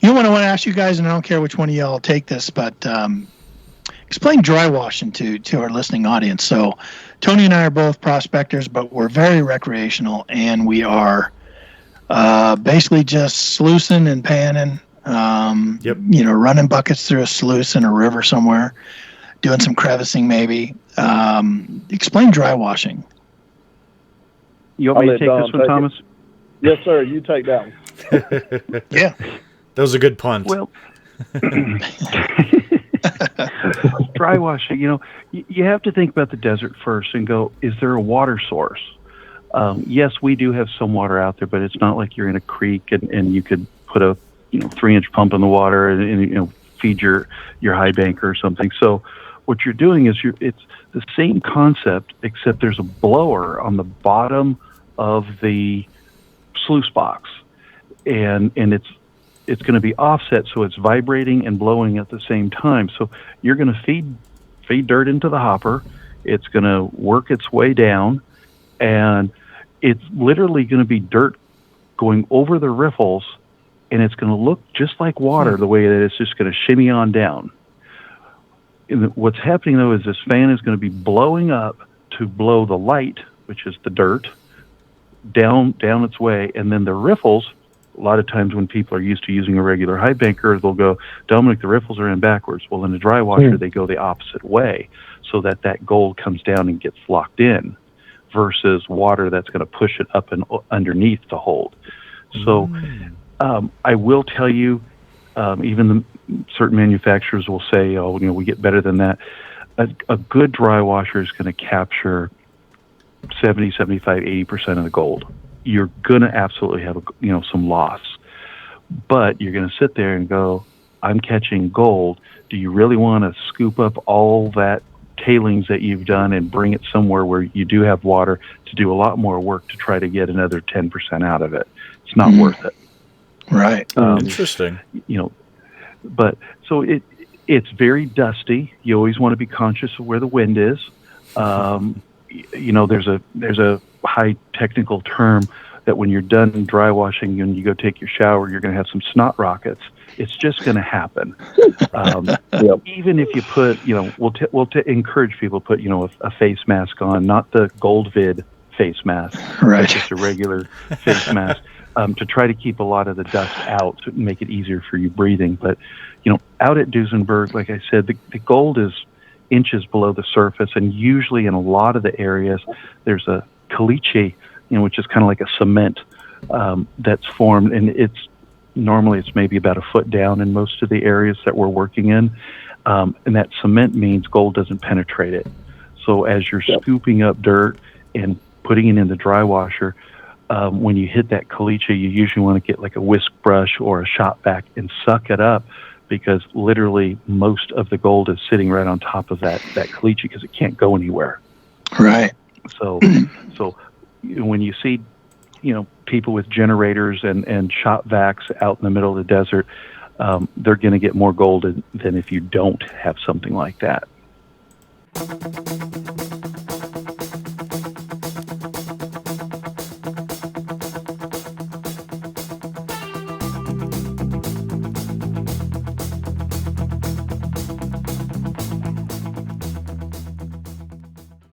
You know what I want to ask you guys, and I don't care which one of y'all take this, but explain dry washing to our listening audience. So, Tony and I are both prospectors, but we're very recreational, and we are basically just sluicing and panning. Running buckets through a sluice in a river somewhere, doing some crevicing maybe. Explain dry washing. You want me to take this one, Thomas? Yes, sir. You take that one. Yeah. That was a good punt. Well, dry washing, you have to think about the desert first and go, is there a water source? Yes, we do have some water out there, but it's not like you're in a creek and you could put a 3-inch pump in the water and feed your high banker or something. So what you're doing is it's the same concept, except there's a blower on the bottom of the sluice box, and it's going to be offset, so it's vibrating and blowing at the same time. So you're going to feed dirt into the hopper. It's going to work its way down, and it's literally going to be dirt going over the riffles, and it's going to look just like water the way that it's just going to shimmy on down. And what's happening, though, is this fan is going to be blowing up to blow the light, which is the dirt, down its way, and then the riffles. A lot of times when people are used to using a regular high banker, they'll go, Dominic, the riffles are in backwards. Well, in a dry washer, they go the opposite way so that gold comes down and gets locked in versus water that's going to push it up and underneath to hold. So I will tell you, even certain manufacturers will say, we get better than that. A good dry washer is going to capture 70, 75, 80% of the gold. You're going to absolutely have some loss, but you're going to sit there and go, I'm catching gold. Do you really want to scoop up all that tailings that you've done and bring it somewhere where you do have water to do a lot more work to try to get another 10% out of it? It's not worth it. Right. Interesting. But so it's very dusty. You always want to be conscious of where the wind is. There's a high technical term that when you're done dry washing and you go take your shower, you're going to have some snot rockets. It's just going to happen. Even if you put, we'll encourage people to put, a face mask on, not the GoldVid face mask, right? Just a regular face mask, to try to keep a lot of the dust out, to make it easier for you breathing. But, out at Duesenberg, like I said, the gold is inches below the surface, and usually in a lot of the areas, there's a caliche, which is kind of like a cement that's formed, and it's maybe about a foot down in most of the areas that we're working in, and that cement means gold doesn't penetrate it. So as you're scooping up dirt and putting it in the dry washer, when you hit that caliche, you usually want to get like a whisk brush or a shop vac and suck it up, because literally most of the gold is sitting right on top of that caliche because it can't go anywhere. Right. So when you see, people with generators and shop vacs out in the middle of the desert, they're going to get more gold than if you don't have something like that.